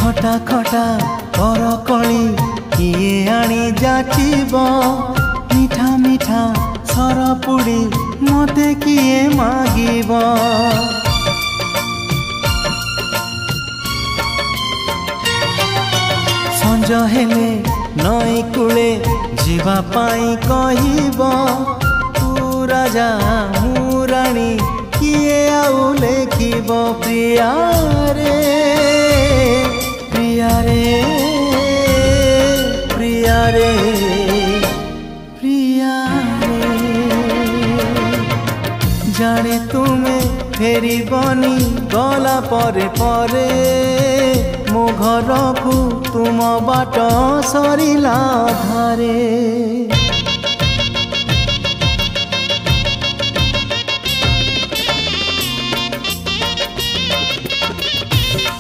खटा खटा कर कली किए आनी जाचिब मीठा मीठा सर पुड़ी मते किए मागिब संज हेले नई कूले जीवा पाई कहिब तू राजा मु रानी किए आउ लेखिब प्रिया रे प्रिया रे प्रिया रे प्रिया रे जाने तुम्हें फेरी बनी गला परे परे मो घर को तुम बाट सरिला धारे।